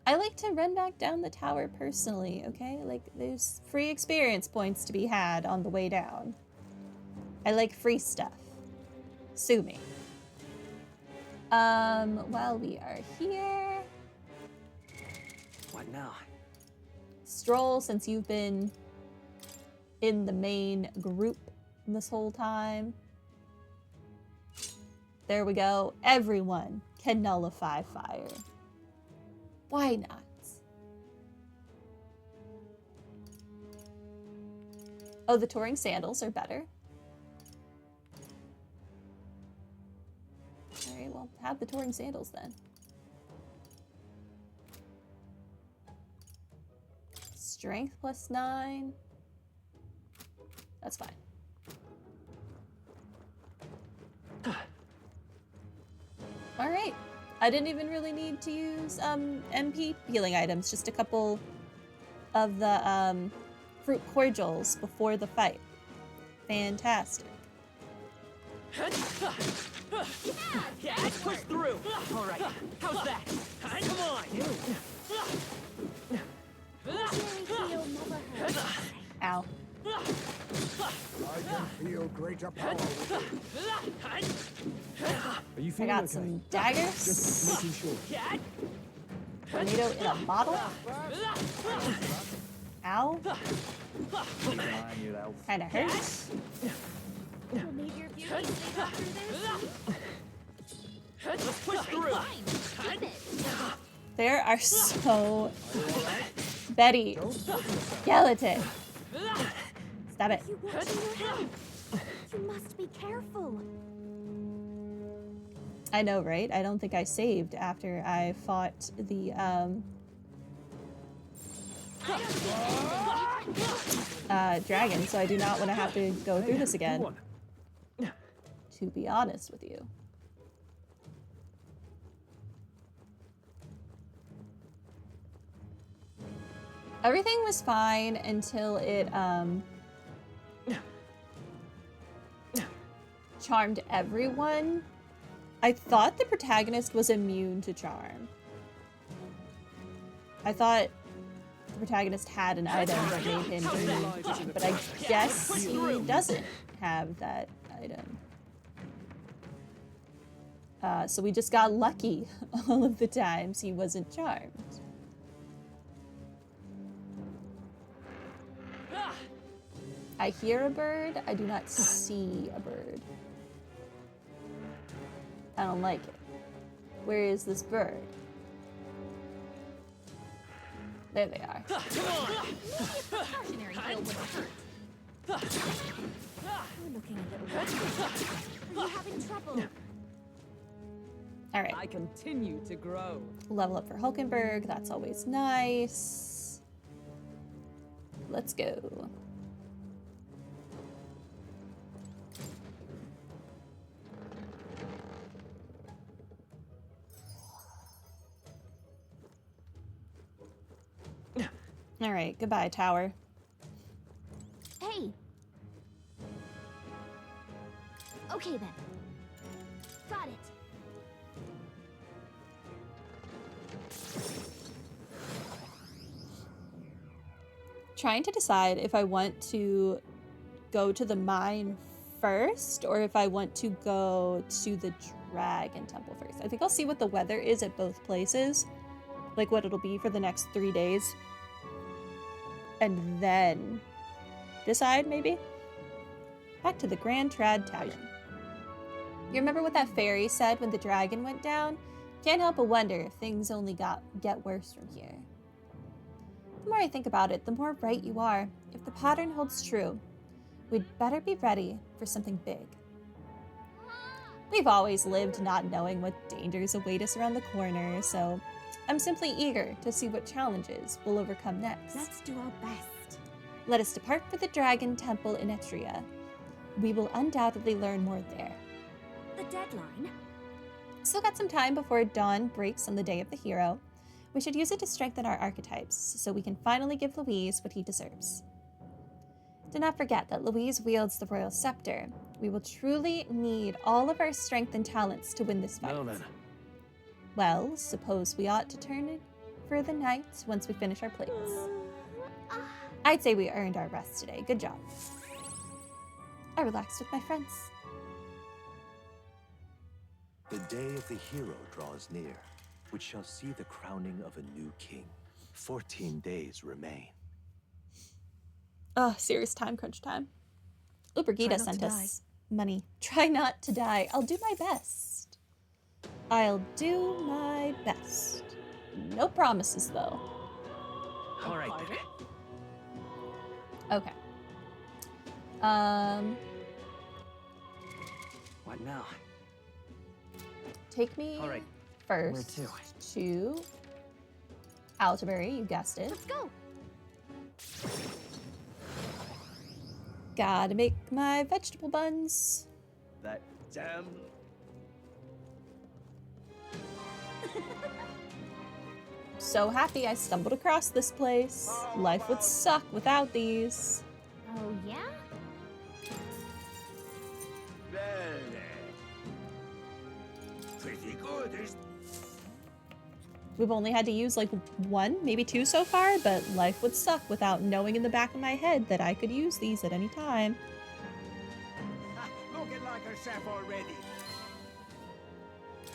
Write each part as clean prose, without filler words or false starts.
I like to run back down the tower personally, okay? Like, there's free experience points to be had on the way down. I like free stuff. Sue me. While we are here... What now? Stroll, since you've been in the main group this whole time. There we go. Everyone can nullify fire. Why not? Oh, the touring sandals are better. Alright, well, have the touring sandals then. Strength +9. That's fine. Alright. I didn't even really need to use MP healing items, just a couple of the fruit cordials before the fight. Fantastic. Yeah, push through. All right, how's that? Come on. Ow. I can feel greater power. Are you I feeling got okay? some daggers. Just making sure. Tornado in a bottle. Ow. Kinda hurts. Will need your beauty sleep after this? Let's push through. Keep it. There are so... Betty. Skeleton. Stop it. You watching your health? You must be careful. I know, right? I don't think I saved after I fought the, dragon, so I do not want to have to go through this again. To be honest with you. Everything was fine until it, charmed everyone. I thought the protagonist was immune to charm. I thought the protagonist had an item that made him immune to charm, but I guess he doesn't have that item. So we just got lucky all of the times he wasn't charmed. I hear a bird. I do not see a bird. I don't like it. Where is this bird? There they are. Precautionary heal would hurt. You're looking a little worried. Are you having trouble? All right. I continue to grow. Level up for Hulkenberg. That's always nice. Let's go. All right, goodbye, tower. Hey. Okay then. Got it. Trying to decide if I want to go to the mine first or if I want to go to the dragon temple first. I think I'll see what the weather is at both places, like what it'll be for the next 3 days, and then decide maybe. Back to the Grand Trad Tavern. You remember what that fairy said when the dragon went down? Can't help but wonder if things only get worse from here. The more I think about it, the more right you are. If the pattern holds true, we'd better be ready for something big. We've always lived not knowing what dangers await us around the corner, so I'm simply eager to see what challenges we'll overcome next. Let's do our best. Let us depart for the Dragon Temple in Etria. We will undoubtedly learn more there. The deadline? Still got some time before dawn breaks on the day of the hero. We should use it to strengthen our archetypes, so we can finally give Louise what he deserves. Do not forget that Louise wields the royal scepter. We will truly need all of our strength and talents to win this fight. Well then. Well, suppose we ought to turn for the night once we finish our plates. I'd say we earned our rest today. Good job. I relaxed with my friends. The day of the hero draws near, which shall see the crowning of a new king. 14 days remain. Oh, serious time crunch time. Ubergita sent us money. Try not to die. I'll do my best. I'll do my best. No promises, though. All right, then. Okay. What now? Take me All right. first Where to Altabury, you guessed it. Let's go. Gotta make my vegetable buns. That damn... So happy I stumbled across this place. Life would suck without these. Oh, yeah? Pretty good, isn't We've only had to use like 1, maybe 2 so far, but life would suck without knowing in the back of my head that I could use these at any time. looking like herself already.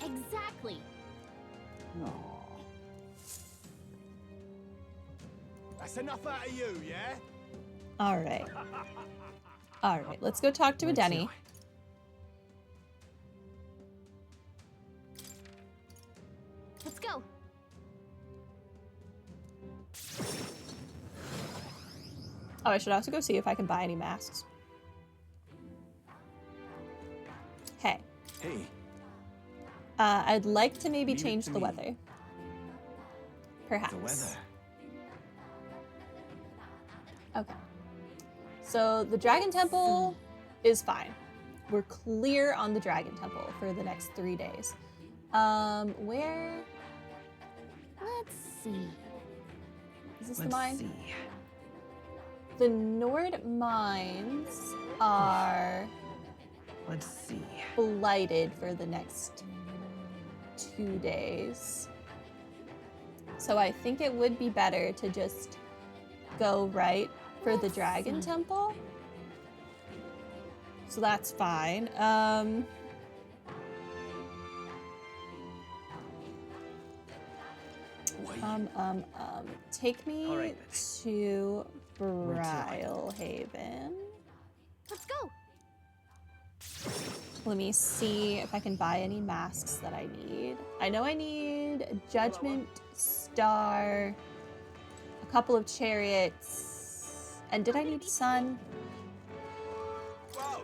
Exactly. That's enough out of you, yeah? All right. All right, let's go talk to Edeni. Let's go. Oh, I should also go see if I can buy any masks. Hey. Hey, I'd like to maybe Leave it change to the me. weather. Perhaps. the weather. Okay. So the Dragon Temple is fine. We're clear on the Dragon Temple for the next 3 days. Where Let's see. is this the Let's mine? see. The Nord mines are Let's see. blighted for the next 2 days. So I think it would be better to just go right for the Dragon Temple. So that's fine. Take me All right, to to? Brylehaven. Let's go. Let me see if I can buy any masks that I need. I know I need a Judgment Star, a couple of chariots, and did I need sun? Whoa!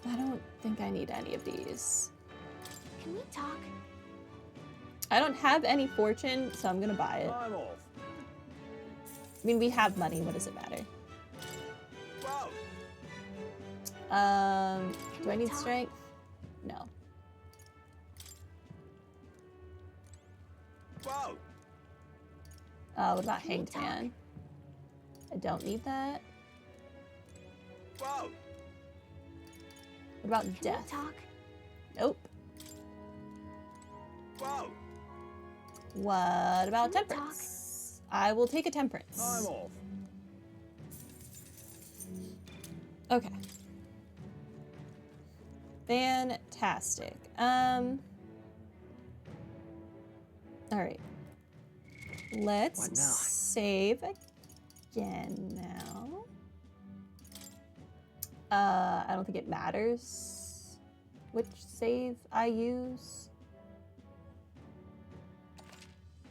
I don't think I need any of these. Can we talk? I don't have any fortune, so I'm gonna buy it. I'm off. I mean, we have money. What does it matter? Whoa! Do I need strength? No. Whoa! What about Can we Hanged talk? Man? I don't need that. Whoa! What about Can Death? we talk? Nope. Whoa! What about Can we talk? Temperance? I will take a Temperance. I'm off. Okay. Fantastic. All right. Let's What now? save again now. I don't think it matters which save I use.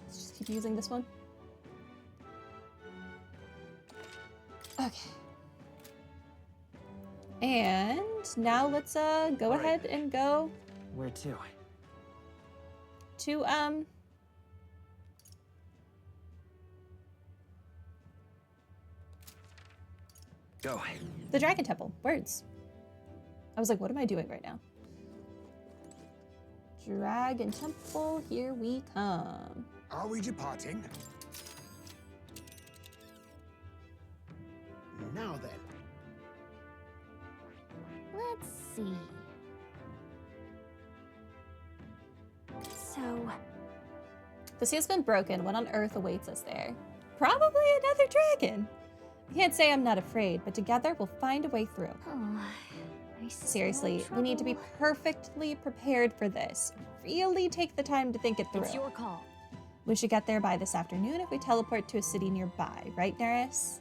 Let's just keep using this one. Okay. And now let's go All right. ahead and go Where to? to Go. the Dragon Temple. Words. I was like, what am I doing right now? Dragon Temple, here we come. Are we departing? Now then. Let's see. So, The sea has been broken. What on earth awaits us there? Probably another dragon. I can't say I'm not afraid, but together we'll find a way through. oh, I smell Seriously, we need to be trouble. perfectly prepared for this. Really take the time to think it through. It's your call. We should get there by this afternoon if we teleport to a city nearby, right, Neris?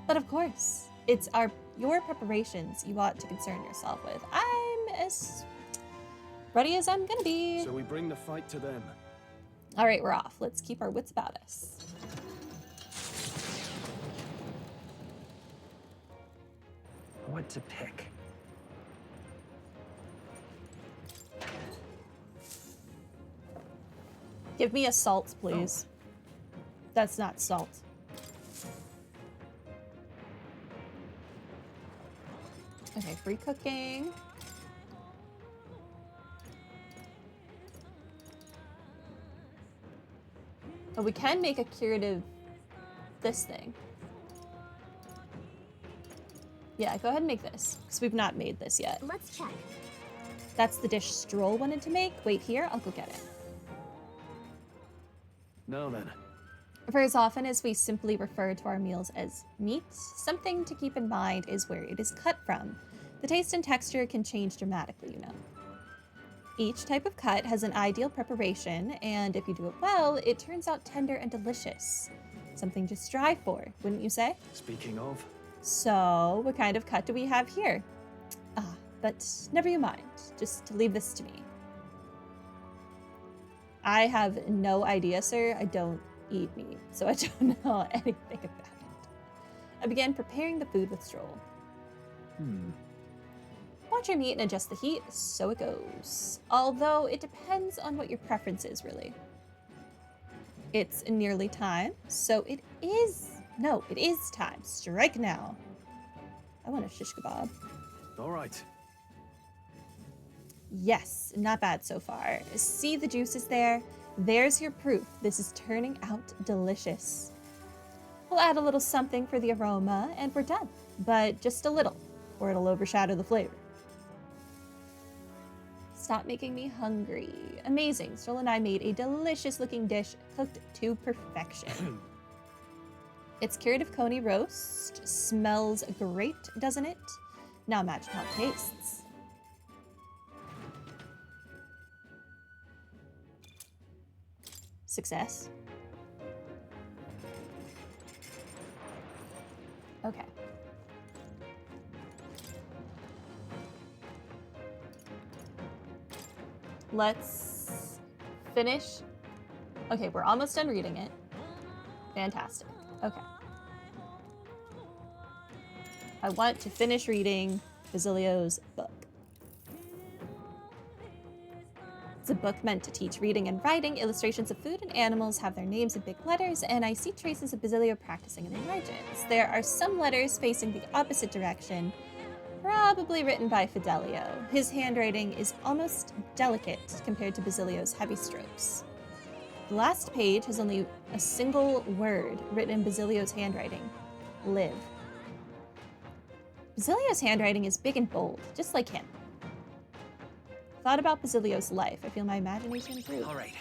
But of course, it's your preparations you ought to concern yourself with. I'm as ready as I'm gonna be. So we bring the fight to them. All right, we're off. Let's keep our wits about us. What to pick? Give me a salt, please. That's not salt. Okay, free cooking. Oh, we can make a curative this thing. Yeah, go ahead and make this, because we've not made this yet. Let's check. That's the dish Stroll wanted to make. Wait here, I'll go get it. Now then. For as often as we simply refer to our meals as meat, something to keep in mind is where it is cut from. The taste and texture can change dramatically, you know. Each type of cut has an ideal preparation, and if you do it well, it turns out tender and delicious. Something to strive for, wouldn't you say? Speaking of, So, what kind of cut do we have here? Ah, but never you mind. Just leave this to me. I have no idea, sir. I don't eat meat, so I don't know anything about it. I began preparing the food with Stroll. Watch your meat and adjust the heat, so it goes. Although it depends on what your preference is, really. It's nearly time, so it is. No, it is time. Strike now. I want a shish kebab. all right. Yes, not bad so far. See the juices there? There's your proof. This is turning out delicious. We'll add a little something for the aroma, and we're done. But just a little, or it'll overshadow the flavor. Stop making me hungry. Amazing. Stroll and I made a delicious looking dish cooked to perfection. It's curative coney roast. Smells great, doesn't it? Now imagine how it tastes. Success. Okay. Let's finish. Okay, we're almost done reading it. Fantastic. Okay. I want to finish reading Basilio's book. It's a book meant to teach reading and writing. Illustrations of food and animals have their names in big letters, and I see traces of Basilio practicing in the margins. There are some letters facing the opposite direction, probably written by Fidelio. His handwriting is almost delicate compared to Basilio's heavy strokes. The last page has only a single word written in Basilio's handwriting: live. Basilio's handwriting is big and bold, just like him. Thought about Basilio's life. I feel my imagination improve. All right.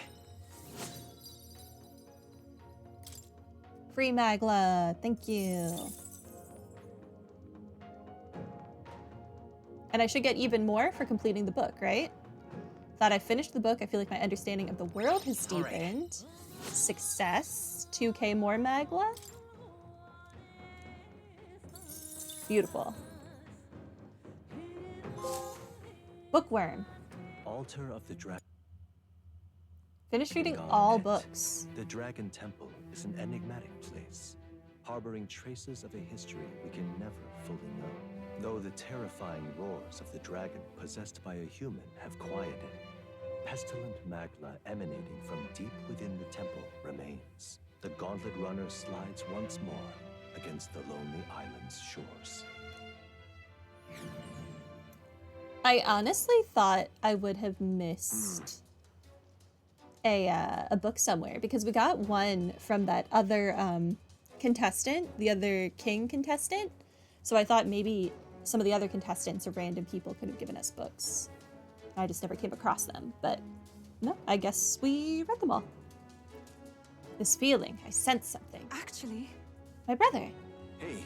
Free Magla, thank you. And I should get even more for completing the book, right? Thought I finished the book. I feel like my understanding of the world has All right. deepened. Success. 2K more Magla. Beautiful. Bookworm. Altar of the Dragon. Finished reading all Garnet. books. The Dragon Temple is an enigmatic place, harboring traces of a history we can never fully know. Though the terrifying roars of the dragon possessed by a human have quieted, pestilent magma emanating from deep within the temple remains. The gauntlet runner slides once more against the lonely island's shores. I honestly thought I would have missed a book somewhere, because we got one from that other contestant, the other king contestant. So I thought maybe some of the other contestants or random people could have given us books. I just never came across them, but No, I guess we read them all. This feeling, I sense something. Actually, My brother. Hey.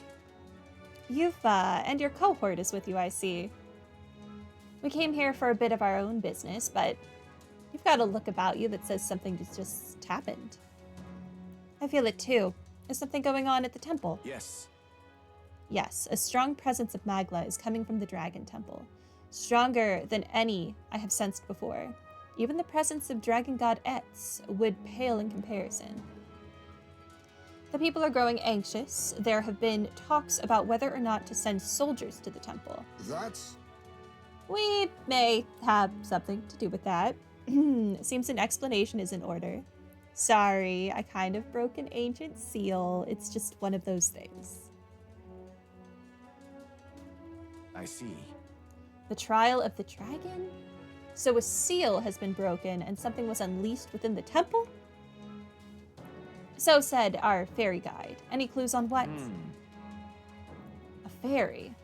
And your cohort is with you, I see. We came here for a bit of our own business, but you've got a look about you that says something just happened. I feel it too. Is something going on at the temple? Yes. Yes, a strong presence of Magla is coming from the Dragon Temple. Stronger than any I have sensed before. Even the presence of Dragon God Etz would pale in comparison. The people are growing anxious. There have been talks about whether or not to send soldiers to the temple. That's... We may have something to do with that. Seems an explanation is in order. Sorry, I kind of broke an ancient seal. It's just one of those things. I see. The trial of the dragon? So a seal has been broken and something was unleashed within the temple? So said our fairy guide. Any clues on what? A fairy.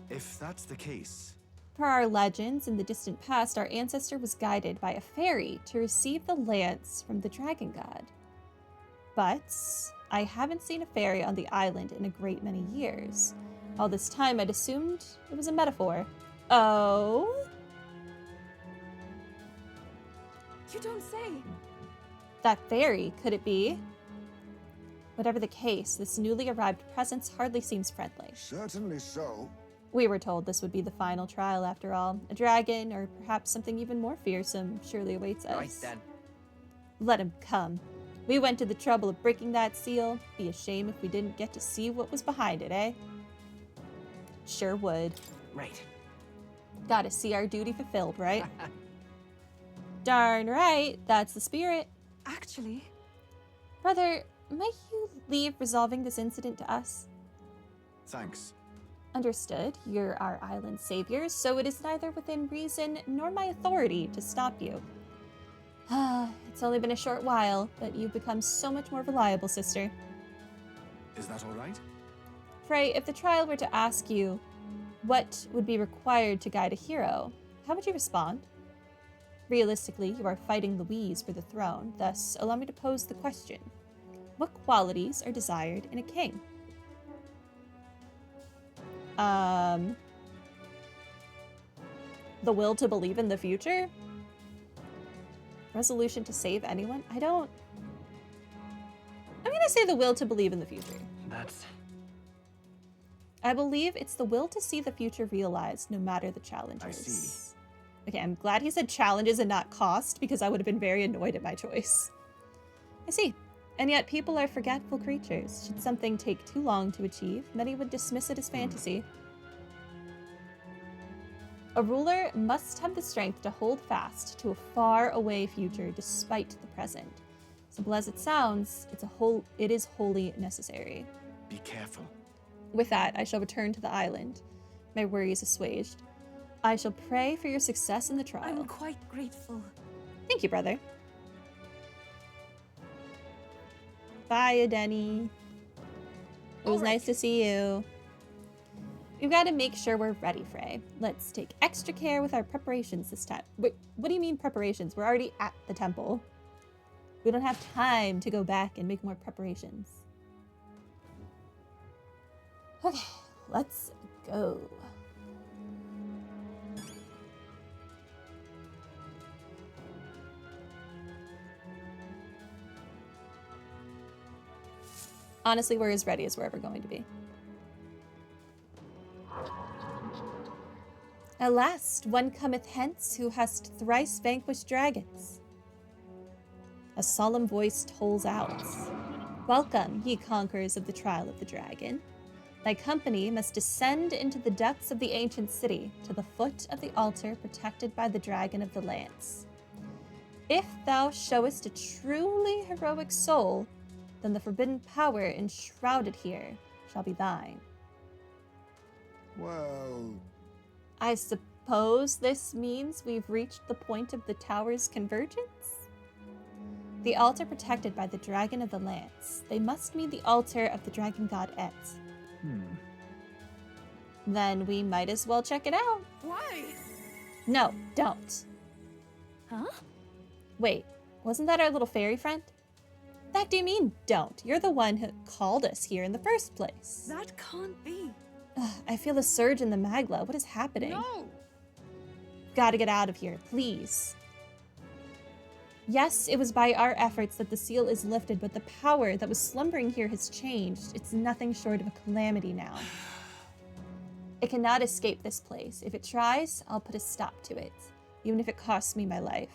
If that's the case, Per our legends, in the distant past, our ancestor was guided by a fairy to receive the lance from the dragon god. But I haven't seen a fairy on the island in a great many years. All this time, I'd assumed it was a metaphor. Oh? you don't say. That fairy, could it be? Whatever the case, this newly arrived presence hardly seems friendly. Certainly so. We were told this would be the final trial after all. A dragon, or perhaps something even more fearsome, surely awaits us. Right then. Let him come. We went to the trouble of breaking that seal. Be a shame if we didn't get to see what was behind it, eh? Sure would. Right. Gotta see our duty fulfilled, right? Darn right, that's the spirit. Actually, Brother, might you leave resolving this incident to us? thanks. Understood. You're our island saviors, so it is neither within reason nor my authority to stop you. It's only been a short while, but you've become so much more reliable, sister. Is that all right? Frey, if the trial were to ask you what would be required to guide a hero, how would you respond? Realistically, you are fighting Louise for the throne, thus allow me to pose the question. What qualities are desired in a king? The will to believe in the future? Resolution to save anyone? I'm gonna say the will to believe in the future. That's... I believe it's the will to see the future realized, no matter the challenges. I see. Okay, I'm glad he said challenges and not cost, because I would have been very annoyed at my choice. I see. And yet people are forgetful creatures. Should something take too long to achieve, many would dismiss it as fantasy. A ruler must have the strength to hold fast to a far-away future despite the present. Simple as it sounds, it is wholly necessary. Be careful. With that, I shall return to the island. My worries assuaged. I shall pray for your success in the trial. I'm quite grateful. Thank you, brother. Bye, Edeni. It was nice to see you. We've got to make sure we're ready, Frey. Let's take extra care with our preparations this time. Wait, what do you mean preparations? We're already at the temple. We don't have time to go back and make more preparations. Okay, let's go. Honestly, we're as ready as we're ever going to be. At last, one cometh hence who hast thrice vanquished dragons. A solemn voice tolls out. Welcome, ye conquerors of the trial of the dragon. Thy company must descend into the depths of the ancient city, to the foot of the altar protected by the dragon of the lance. If thou showest a truly heroic soul, then the forbidden power enshrouded here shall be thine. Well, I suppose this means we've reached the point of the tower's convergence? The altar protected by the dragon of the lance. They must mean the altar of the dragon god Etz. Then we might as well check it out. Why? No, don't. Huh? Wait, wasn't that our little fairy friend? The heck do you mean, don't? You're the one who called us here in the first place. That can't be. Ugh, I feel a surge in the magla. What is happening? No! Gotta get out of here, please. Yes, it was by our efforts that the seal is lifted, but the power that was slumbering here has changed. It's nothing short of a calamity now. It cannot escape this place. If it tries, I'll put a stop to it, even if it costs me my life.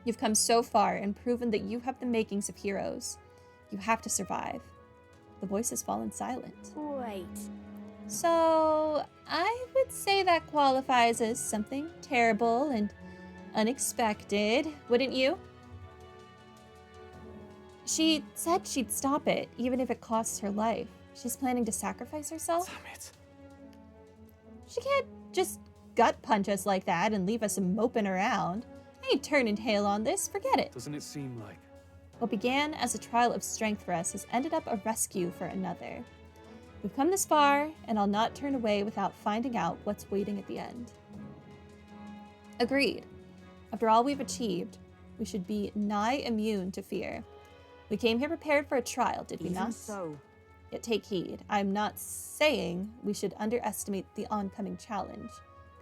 You've come so far and proven that you have the makings of heroes. You have to survive. The voice has fallen silent. Wait. So, I would say that qualifies as something terrible and unexpected, wouldn't you? She said she'd stop it, even if it costs her life. She's planning to sacrifice herself? Damn it. She can't just gut punch us like that and leave us moping around. I ain't turning tail on this, forget it. Doesn't it seem like... What began as a trial of strength for us has ended up a rescue for another. We've come this far, and I'll not turn away without finding out what's waiting at the end. Agreed. After all we've achieved, we should be nigh immune to fear. We came here prepared for a trial, did we Even not? so. Yet take heed. I'm not saying we should underestimate the oncoming challenge.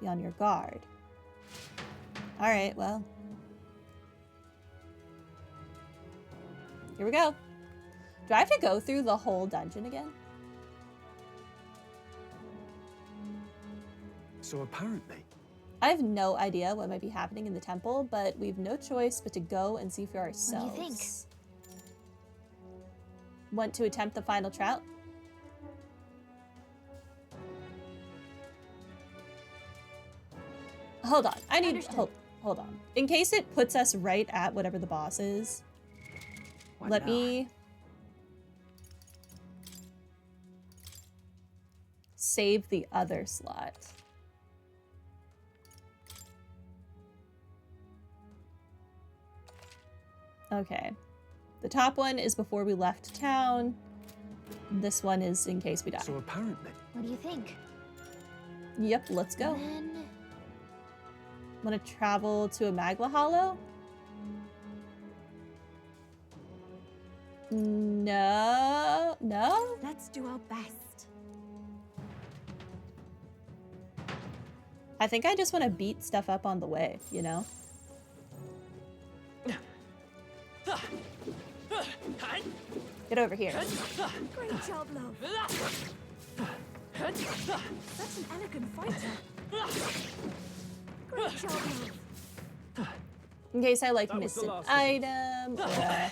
Be on your guard. Alright, well. Here we go. Do I have to go through the whole dungeon again? So apparently... I have no idea what might be happening in the temple, but we've no choice but to go and see for ourselves. What do you think? Want to attempt the final trout? Hold on. I need... Understood. Hold on. In case it puts us right at whatever the boss is, let me... save the other slot. Okay. The top one is before we left town. This one is in case we die. So apparently... What do you think? Yep, let's go. Then... Want to travel to a Magla Hollow? No. No? Let's do our best. I think I just want to beat stuff up on the way, you know? Get over here. Great job, love. Such an elegant fighter. Great job, love. In case I like That was miss the an last item or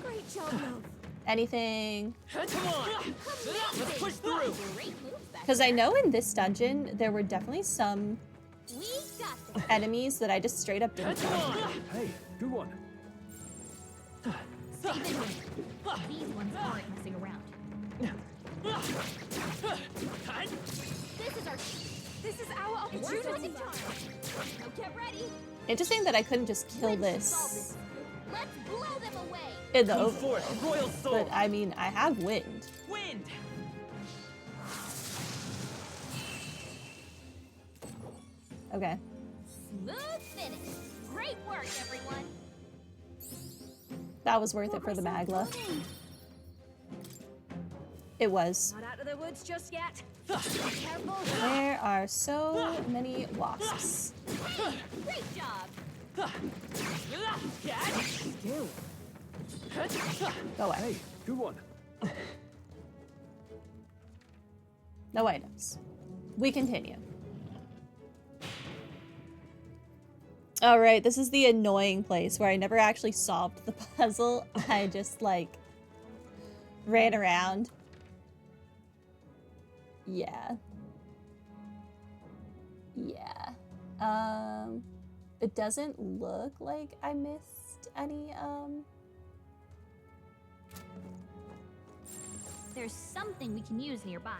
Great job, love. anything. Come on! Let's push through! Great moves back Because I there. know in this dungeon there were definitely some We got this. enemies that I just straight up didn't Come fight. on! Hey, good one. Save it with. These ones aren't messing around. This is our opportunity. Now get ready. Interesting that I couldn't just kill Wind should this solve this. Let's blow them away. in the Come overworld. forth, Royal Soul! But I mean, I have wind. Wind! Okay. Smooth finish. Great work, everyone. That was worth it for the Magla. It was. Not out of the woods just yet. Be careful. There are so many wasps. Great job. Still. Go away. Hey, good one. No items. We continue. All right, this is the annoying place where I never actually solved the puzzle. I just, like, ran around. Yeah. Yeah. It doesn't look like I missed any, There's something we can use nearby.